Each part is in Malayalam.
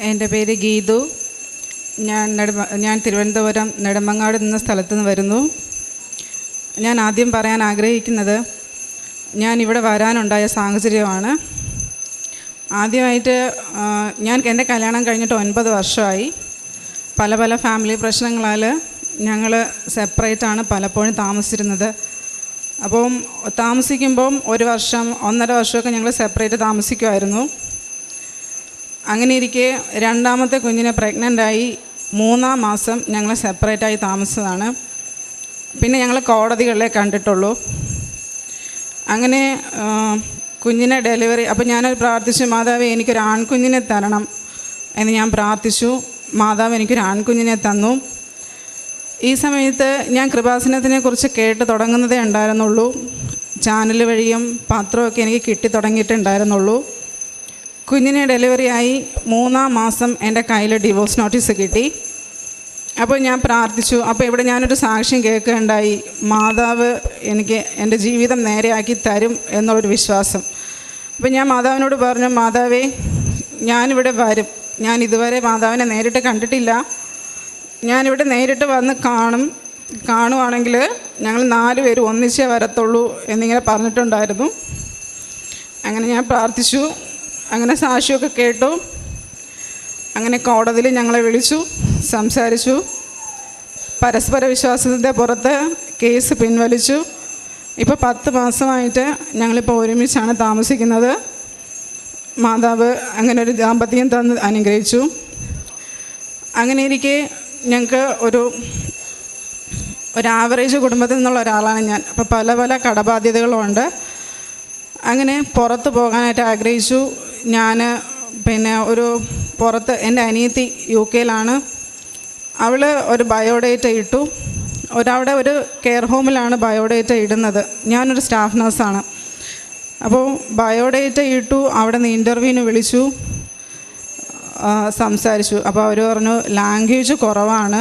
എൻ്റെ പേര് ഗീതു. ഞാൻ തിരുവനന്തപുരം നെടുമങ്ങാട് എന്ന സ്ഥലത്തു നിന്ന് വരുന്നു. ഞാൻ ആദ്യം പറയാൻ ആഗ്രഹിക്കുന്നത് ഞാൻ ഇവിടെ വരാനുണ്ടായ സാഹചര്യമാണ്. ആദ്യമായിട്ട് എൻ്റെ കല്യാണം കഴിഞ്ഞിട്ട് 9 വർഷമായി. പല ഫാമിലി പ്രശ്നങ്ങളാൽ ഞങ്ങൾ സെപ്പറേറ്റാണ് പലപ്പോഴും താമസിച്ചിരുന്നത്. അപ്പം താമസിക്കുമ്പം 1 വർഷം 1.5 വർഷമൊക്കെ ഞങ്ങൾ സെപ്പറേറ്റ് താമസിക്കുമായിരുന്നു. അങ്ങനെ ഇരിക്കെ രണ്ടാമത്തെ കുഞ്ഞിനെ പ്രഗ്നൻ്റായി 3-ാം മാസം ഞങ്ങൾ സെപ്പറേറ്റായി താമസിച്ചതാണ്. പിന്നെ ഞങ്ങൾ കോടതികളിലേ കണ്ടിട്ടുള്ളൂ. അങ്ങനെ കുഞ്ഞിനെ ഡെലിവറി അപ്പോൾ ഞാനത് പ്രാർത്ഥിച്ചു, മാതാവേ എനിക്കൊരു ആൺകുഞ്ഞിനെ തരണം എന്ന് ഞാൻ പ്രാർത്ഥിച്ചു. മാതാവ് എനിക്കൊരു ആൺകുഞ്ഞിനെ തന്നു. ഈ സമയത്ത് ഞാൻ കൃപാസനത്തിനെക്കുറിച്ച് കേട്ട് തുടങ്ങുന്നതേ ഉണ്ടായിരുന്നുള്ളൂ. ചാനൽ വഴിയും പത്രമൊക്കെ എനിക്ക് കിട്ടി തുടങ്ങിയിട്ടുണ്ടായിരുന്നുള്ളൂ. കുഞ്ഞിനെ ഡെലിവറിയായി 3-ാം മാസം എൻ്റെ കയ്യിൽ ഡിവോഴ്സ് നോട്ടീസ് കിട്ടി. അപ്പോൾ ഞാൻ പ്രാർത്ഥിച്ചു. അപ്പോൾ ഇവിടെ ഞാനൊരു സാക്ഷ്യം കേൾക്കുകയുണ്ടായി, മാതാവ് എനിക്ക് എൻ്റെ ജീവിതം നേരെയാക്കി തരും എന്നുള്ളൊരു വിശ്വാസം. അപ്പോൾ ഞാൻ മാതാവിനോട് പറഞ്ഞു, മാതാവേ ഞാനിവിടെ വരും. ഞാൻ ഇതുവരെ മാതാവിനെ നേരിട്ട് കണ്ടിട്ടില്ല. ഞാനിവിടെ നേരിട്ട് വന്ന് കാണുവാണെങ്കിൽ ഞങ്ങൾ 4 പേര് ഒന്നിച്ചേ വരത്തുള്ളൂ എന്നിങ്ങനെ പറഞ്ഞിട്ടുണ്ടായിരുന്നു. അങ്ങനെ ഞാൻ പ്രാർത്ഥിച്ചു. അങ്ങനെ സാക്ഷിയൊക്കെ കേട്ടു. അങ്ങനെ കോടതിയിൽ ഞങ്ങളെ വിളിച്ചു, സംസാരിച്ചു. പരസ്പര വിശ്വാസത്തിൻ്റെ പുറത്ത് കേസ് പിൻവലിച്ചു. ഇപ്പോൾ 10 മാസമായിട്ട് ഞങ്ങളിപ്പോൾ ഒരുമിച്ചാണ് താമസിക്കുന്നത്. മാതാവ് അങ്ങനെ ഒരു ദാമ്പത്യം തന്ന് അനുഗ്രഹിച്ചു. അങ്ങനെ ഇരിക്കെ ഞങ്ങൾക്ക് ഒരു ആവറേജ് കുടുംബത്തിൽ നിന്നുള്ള ഒരാളാണ് ഞാൻ. അപ്പോൾ പല കടബാധ്യതകളുമുണ്ട്. അങ്ങനെ പുറത്ത് പോകാനായിട്ട് ആഗ്രഹിച്ചു. ഞാൻ പുറത്ത് എൻ്റെ അനിയത്തി UK-യിലാണ്. അവൾ ഒരു ബയോഡേറ്റ ഇട്ടു. അവിടെ ഒരു കെയർ ഹോമിലാണ് ബയോഡേറ്റ ഇടുന്നത്. ഞാനൊരു സ്റ്റാഫ് നഴ്സാണ്. അപ്പോൾ ബയോഡേറ്റ ഇട്ടു. അവിടെ നിന്ന് ഇൻ്റർവ്യൂവിന് വിളിച്ചു, സംസാരിച്ചു. അപ്പോൾ അവർ പറഞ്ഞു ലാംഗ്വേജ് കുറവാണ്,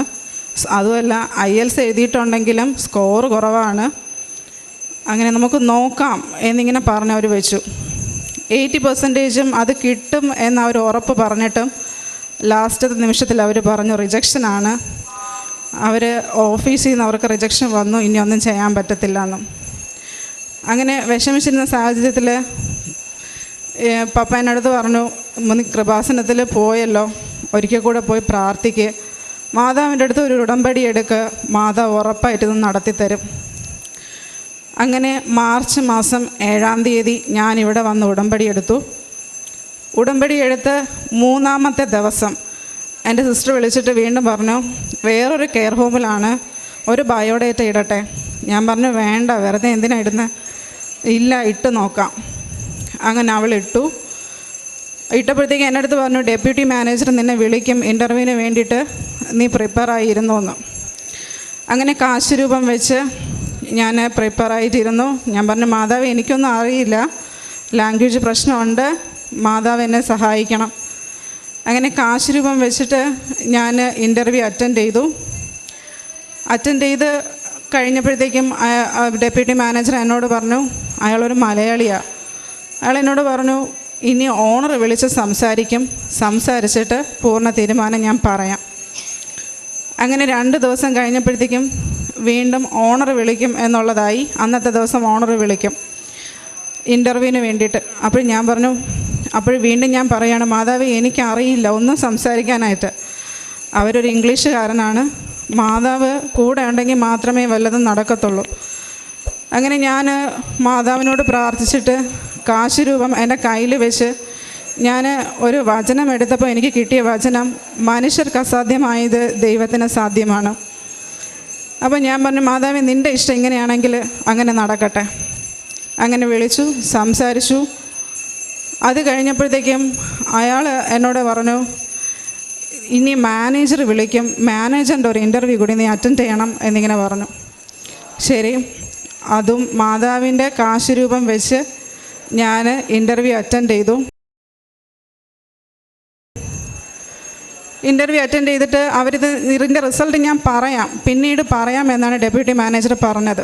അതുമല്ല IELTS എഴുതിയിട്ടുണ്ടെങ്കിലും സ്കോർ കുറവാണ്, അങ്ങനെ നമുക്ക് നോക്കാം എന്നിങ്ങനെ പറഞ്ഞവർ വെച്ചു. 80% അത് കിട്ടും എന്നവർ ഉറപ്പ് പറഞ്ഞിട്ടും ലാസ്റ്റത്തെ നിമിഷത്തിൽ അവർ പറഞ്ഞു റിജക്ഷനാണ്. അവർ ഓഫീസിൽ നിന്ന് അവർക്ക് റിജക്ഷൻ വന്നു, ഇനി ഒന്നും ചെയ്യാൻ പറ്റത്തില്ല എന്നും. അങ്ങനെ വിഷമിച്ചിരുന്ന സാഹചര്യത്തിൽ പപ്പ എന്നടുത്ത് പറഞ്ഞു, കൃപാസനത്തിൽ പോയല്ലോ, ഒരിക്കൽ കൂടെ പോയി പ്രാർത്ഥിക്കുക, മാതാവിൻ്റെ അടുത്ത് ഒരു ഉടമ്പടി എടുക്കുക, മാതാവ് ഉറപ്പായിട്ട് ഇത് നടത്തിത്തരും. അങ്ങനെ മാർച്ച് മാസം 7-ാം തീയതി ഞാനിവിടെ വന്ന് ഉടമ്പടി എടുത്തു. ഉടമ്പടി എടുത്ത് 3-ാമത്തെ ദിവസം എൻ്റെ സിസ്റ്റർ വിളിച്ചിട്ട് വീണ്ടും പറഞ്ഞു, വേറൊരു കെയർ ഹോമിലാണ്, ഒരു ബയോഡേറ്റ ഇടട്ടെ. ഞാൻ പറഞ്ഞു വേണ്ട, വെറുതെ എന്തിനാണ് ഇടുന്നത്? ഇല്ല, ഇട്ട് നോക്കാം. അങ്ങനെ അവൾ ഇട്ടപ്പോഴത്തേക്ക് എൻ്റെ അടുത്ത് പറഞ്ഞു, ഡെപ്യൂട്ടി മാനേജർ നിന്നെ വിളിക്കും ഇൻ്റർവ്യൂവിന് വേണ്ടിയിട്ട്, നീ പ്രിപ്പയർ ആയിരുന്നു എന്ന്. അങ്ങനെ കാശ് രൂപം വെച്ച് ഞാൻ പ്രിപ്പയർ ആയിട്ടിരുന്നു. ഞാൻ പറഞ്ഞു, മാതാവ് എനിക്കൊന്നും അറിയില്ല, ലാംഗ്വേജ് പ്രശ്നമുണ്ട്, മാതാവ് എന്നെ സഹായിക്കണം. അങ്ങനെ കാശ് രൂപം വെച്ചിട്ട് ഞാൻ ഇൻ്റർവ്യൂ അറ്റൻഡ് ചെയ്ത് കഴിഞ്ഞപ്പോഴത്തേക്കും ഡെപ്യൂട്ടി മാനേജർ എന്നോട് പറഞ്ഞു, അയാളൊരു മലയാളിയാണ്. അയാൾ എന്നോട് പറഞ്ഞു, ഇനി ഓണർ വിളിച്ച് സംസാരിച്ചിട്ട് പൂർണ്ണ തീരുമാനം ഞാൻ പറയാം. അങ്ങനെ 2 ദിവസം കഴിഞ്ഞപ്പോഴത്തേക്കും വീണ്ടും ഓണർ വിളിക്കും എന്നുള്ളതായി. അന്നത്തെ ദിവസം ഓണർ വിളിക്കും ഇൻ്റർവ്യൂവിന് വേണ്ടിയിട്ട്. അപ്പോൾ ഞാൻ പറഞ്ഞു, വീണ്ടും ഞാൻ പറയുകയാണ്, മാതാവ് എനിക്കറിയില്ല ഒന്നും സംസാരിക്കാനായിട്ട്. അവരൊരു ഇംഗ്ലീഷുകാരനാണ്, മാതാവ് കൂടെ ഉണ്ടെങ്കിൽ മാത്രമേ വല്ലതും നടക്കത്തുള്ളൂ. അങ്ങനെ ഞാൻ മാതാവിനോട് പ്രാർത്ഥിച്ചിട്ട് കാശ് രൂപം എൻ്റെ കയ്യിൽ വെച്ച് ഞാൻ ഒരു വചനം എടുത്തപ്പോൾ എനിക്ക് കിട്ടിയ വചനം, മനുഷ്യർക്ക് അസാധ്യമായത് ദൈവത്തിന് സാധ്യമാണ്. അപ്പോൾ ഞാൻ പറഞ്ഞു, മാതാവേ നിൻ്റെ ഇഷ്ടം ഇങ്ങനെയാണെങ്കിൽ അങ്ങനെ നടക്കട്ടെ. അങ്ങനെ വിളിച്ചു, സംസാരിച്ചു. അത് കഴിഞ്ഞപ്പോഴത്തേക്കും അയാൾ എന്നോട് പറഞ്ഞു, ഇനി മാനേജർ വിളിക്കും, മാനേജറിൻ്റെ ഒരു ഇൻ്റർവ്യൂ കൂടി നീ അറ്റൻഡ് ചെയ്യണം എന്നിങ്ങനെ പറഞ്ഞു. ശരി, അതും മാതാവിൻ്റെ കാശ് രൂപം വെച്ച് ഞാൻ ഇൻ്റർവ്യൂ അറ്റൻഡ് ചെയ്തു. ഇൻ്റർവ്യൂ അറ്റൻഡ് ചെയ്തിട്ട് ഇതിൻ്റെ റിസൾട്ട് ഞാൻ പിന്നീട് പറയാം എന്നാണ് ഡെപ്യൂട്ടി മാനേജർ പറഞ്ഞത്.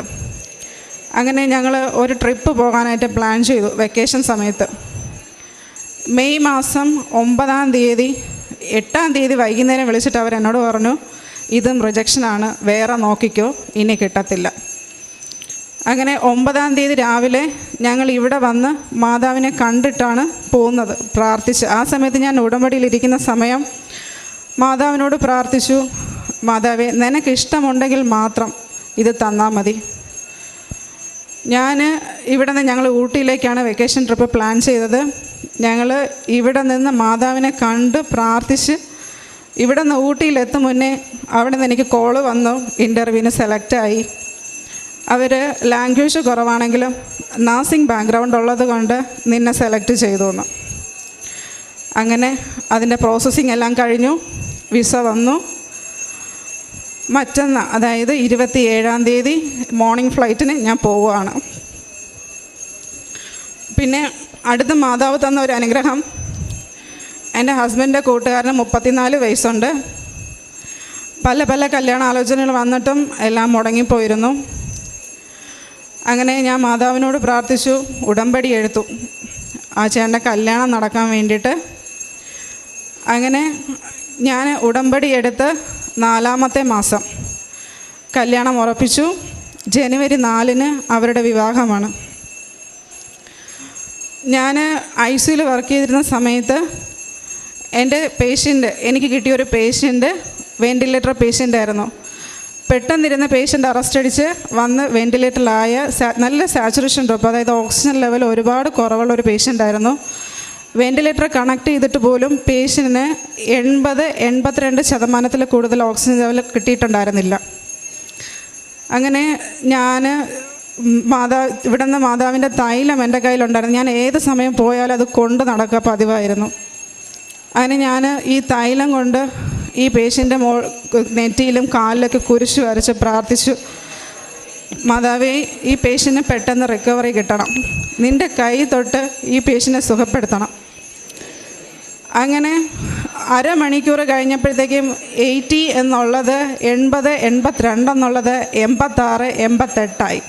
അങ്ങനെ ഞങ്ങൾ ഒരു ട്രിപ്പ് പോകാനായിട്ട് പ്ലാൻ ചെയ്തു വെക്കേഷൻ സമയത്ത്. മെയ് മാസം 9-ാം തീയതി 8-ാം തീയതി വൈകുന്നേരം വിളിച്ചിട്ട് അവരെന്നോട് പറഞ്ഞു, ഇതും റിജക്ഷനാണ്, വേറെ നോക്കിക്കോ, ഇനി കിട്ടത്തില്ല. അങ്ങനെ 9-ാം തീയതി രാവിലെ ഞങ്ങൾ ഇവിടെ വന്ന് മാതാവിനെ കണ്ടിട്ടാണ് പോകുന്നത്, പ്രാർത്ഥിച്ച്. ആ സമയത്ത് ഞാൻ ഉടമ്പടിയിലിരിക്കുന്ന സമയം മാതാവിനോട് പ്രാർത്ഥിച്ചു, മാതാവേ, നിനക്ക് ഇഷ്ടമുണ്ടെങ്കിൽ മാത്രം ഇത് തന്നാൽ മതി. ഇവിടെ നിന്ന് ഞങ്ങൾ ഊട്ടിയിലേക്കാണ് വെക്കേഷൻ ട്രിപ്പ് പ്ലാൻ ചെയ്തത്. ഞങ്ങൾ ഇവിടെ നിന്ന് മാതാവിനെ കണ്ട് പ്രാർത്ഥിച്ച് ഇവിടെ നിന്ന് ഊട്ടിയിലെത്തും മുന്നേ അവിടെ നിന്ന് എനിക്ക് കോള് വന്നു, ഇൻ്റർവ്യൂവിന് സെലക്റ്റായി. അവർ ലാംഗ്വേജ് കുറവാണെങ്കിലും നഴ്സിംഗ് ബാക്ക്ഗ്രൗണ്ട് ഉള്ളത് കൊണ്ട് നിന്നെ സെലക്ട് ചെയ്തു എന്ന്. അങ്ങനെ അതിൻ്റെ പ്രോസസ്സിങ് എല്ലാം കഴിഞ്ഞു, വിസ വന്നു. മറ്റന്നാ, അതായത് 27-ാം തീയതി മോർണിംഗ് ഫ്ലൈറ്റിന് ഞാൻ പോവുകയാണ്. പിന്നെ അടുത്ത മാതാവ് തന്ന ഒരു അനുഗ്രഹം, എൻ്റെ ഹസ്ബൻഡിൻ്റെ കൂട്ടുകാരന് 34 വയസ്സുണ്ട്. പല കല്യാണ ആലോചനകൾ വന്നിട്ടും എല്ലാം മുടങ്ങിപ്പോയിരുന്നു. അങ്ങനെ ഞാൻ മാതാവിനോട് പ്രാർത്ഥിച്ചു, ഉടമ്പടി എടുത്തു ആ ചേട്ടൻ്റെ കല്യാണം നടക്കാൻ വേണ്ടിയിട്ട്. അങ്ങനെ ഞാൻ ഉടമ്പടി എടുത്ത് 4-ാമത്തെ മാസം കല്യാണം ഉറപ്പിച്ചു. ജനുവരി 4-ന് അവരുടെ വിവാഹമാണ്. ഞാൻ ICUയിൽ വർക്ക് ചെയ്തിരുന്ന സമയത്ത് എൻ്റെ എനിക്ക് കിട്ടിയൊരു പേഷ്യൻ്റ് വെൻറ്റിലേറ്റർ പേഷ്യൻ്റായിരുന്നു. പെട്ടെന്നിരുന്ന പേഷ്യൻ്റ് അറസ്റ്റ് അടിച്ച് വന്ന് വെൻറ്റിലേറ്ററിലായ നല്ല സാച്ചുറേഷൻ ഡ്രോപ്പ്, അതായത് ഓക്സിജൻ ലെവൽ ഒരുപാട് കുറവുള്ള ഒരു പേഷ്യൻ്റായിരുന്നു. വെൻറ്റിലേറ്റർ കണക്ട് ചെയ്തിട്ട് പോലും പേഷ്യൻറ്റിന് 80-82% കൂടുതൽ ഓക്സിജൻ ലെവൽ കിട്ടിയിട്ടുണ്ടായിരുന്നില്ല. അങ്ങനെ ഞാൻ ഇവിടെ നിന്ന് മാതാവിൻ്റെ തൈലം എൻ്റെ കയ്യിലുണ്ടായിരുന്നു. ഞാൻ ഏത് സമയം പോയാലും അത് കൊണ്ട് നടക്കുക പതിവായിരുന്നു. അങ്ങനെ ഞാൻ ഈ തൈലം കൊണ്ട് ഈ പേഷ്യൻ്റെ നെറ്റിയിലും കാലിലൊക്കെ കുരിശ് വരച്ച് പ്രാർത്ഥിച്ചു, മാതാവേ, ഈ പേഷ്യന് പെട്ടെന്ന് റിക്കവറി കിട്ടണം, നിൻ്റെ കൈ തൊട്ട് ഈ പേഷ്യനെ സുഖപ്പെടുത്തണം. അങ്ങനെ അരമണിക്കൂർ കഴിഞ്ഞപ്പോഴത്തേക്കും 80 എന്നുള്ളത് 80, 82 എന്നുള്ളത് 86, 88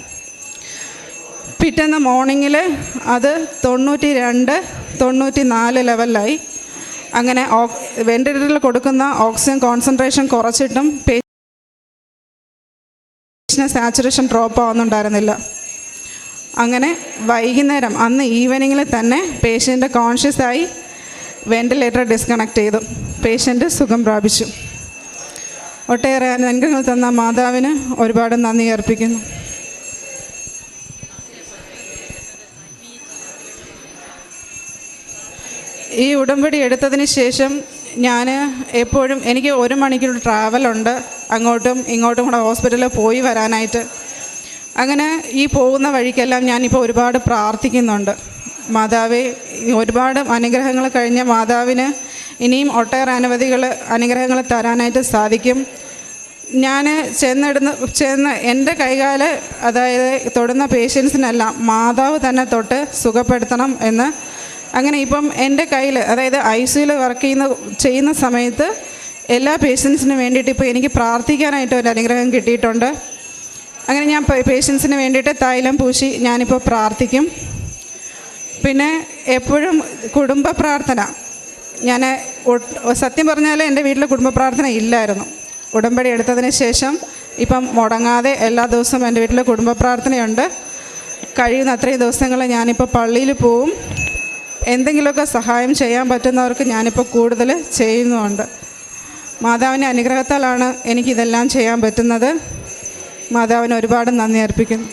പിറ്റേന്ന് മോർണിംഗിൽ അത് 92, 94 ലെവലിലായി. അങ്ങനെ വെൻറ്റിലേറ്ററിൽ കൊടുക്കുന്ന ഓക്സിജൻ കോൺസെൻട്രേഷൻ കുറച്ചിട്ടും പേഷ്യന് സാച്ചുറേഷൻ ഡ്രോപ്പ് ആവുന്നുണ്ടായിരുന്നില്ല. അങ്ങനെ വൈകുന്നേരം അന്ന് ഈവനിങ്ങിൽ തന്നെ പേഷ്യൻ്റ് കോൺഷ്യസ് ആയി വെൻറ്റിലേറ്റർ ഡിസ്കണക്ട് ചെയ്തു. പേഷ്യൻ്റ് സുഖം പ്രാപിച്ചു. ഒട്ടേറെ അനുഗ്രഹങ്ങൾ തന്ന മാതാവിന് ഒരുപാട് നന്ദി അർപ്പിക്കുന്നു. ഈ ഉടമ്പടി എടുത്തതിന് ശേഷം ഞാൻ എപ്പോഴും, എനിക്ക് 1 മണിക്കൂർ ട്രാവലുണ്ട് അങ്ങോട്ടും ഇങ്ങോട്ടും കൂടെ ഹോസ്പിറ്റലിൽ പോയി വരാനായിട്ട്. അങ്ങനെ ഈ പോകുന്ന വഴിക്കെല്ലാം ഞാനിപ്പോൾ ഒരുപാട് പ്രാർത്ഥിക്കുന്നുണ്ട്, മാതാവേ, ഒരുപാട് അനുഗ്രഹങ്ങൾ കഴിഞ്ഞ മാതാവിന് ഇനിയും ഒട്ടേറെ അനുഗ്രഹങ്ങൾ തരാനായിട്ട് സാധിക്കും. ഞാൻ ചെന്ന് എൻ്റെ കൈകാല്, അതായത് തൊടുന്ന പേഷ്യൻസിനെല്ലാം മാതാവ് തന്നെ തൊട്ട് സുഖപ്പെടുത്തണം എന്ന്. അങ്ങനെ ഇപ്പം എൻ്റെ കയ്യിൽ, അതായത് ICUയിൽ വർക്ക് ചെയ്യുന്ന സമയത്ത് എല്ലാ പേഷ്യൻസിനും വേണ്ടിയിട്ട് ഇപ്പോൾ എനിക്ക് പ്രാർത്ഥിക്കാനായിട്ട് ഒരു അനുഗ്രഹം കിട്ടിയിട്ടുണ്ട്. അങ്ങനെ ഞാൻ പേഷ്യൻസിന് വേണ്ടിയിട്ട് തൈലം പൂശി ഞാനിപ്പോൾ പ്രാർത്ഥിക്കും. പിന്നെ എപ്പോഴും കുടുംബ പ്രാർത്ഥന, ഞാൻ സത്യം പറഞ്ഞാൽ എൻ്റെ വീട്ടിൽ കുടുംബ പ്രാർത്ഥന ഇല്ലായിരുന്നു. ഉടമ്പടി എടുത്തതിന് ശേഷം ഇപ്പം മുടങ്ങാതെ എല്ലാ ദിവസവും എൻ്റെ വീട്ടിൽ കുടുംബ പ്രാർത്ഥനയുണ്ട്. കഴിയുന്ന അത്രയും ദിവസങ്ങൾ ഞാനിപ്പോൾ പള്ളിയിൽ പോവും. എന്തെങ്കിലുമൊക്കെ സഹായം ചെയ്യാൻ പറ്റുന്നവർക്ക് ഞാനിപ്പോൾ കൂടുതൽ ചെയ്യുന്നുമുണ്ട്. മാതാവിൻ്റെ അനുഗ്രഹത്താലാണ് എനിക്കിതെല്ലാം ചെയ്യാൻ പറ്റുന്നത്. മാതാവിന് ഒരുപാട് നന്ദി അർപ്പിക്കുന്നു.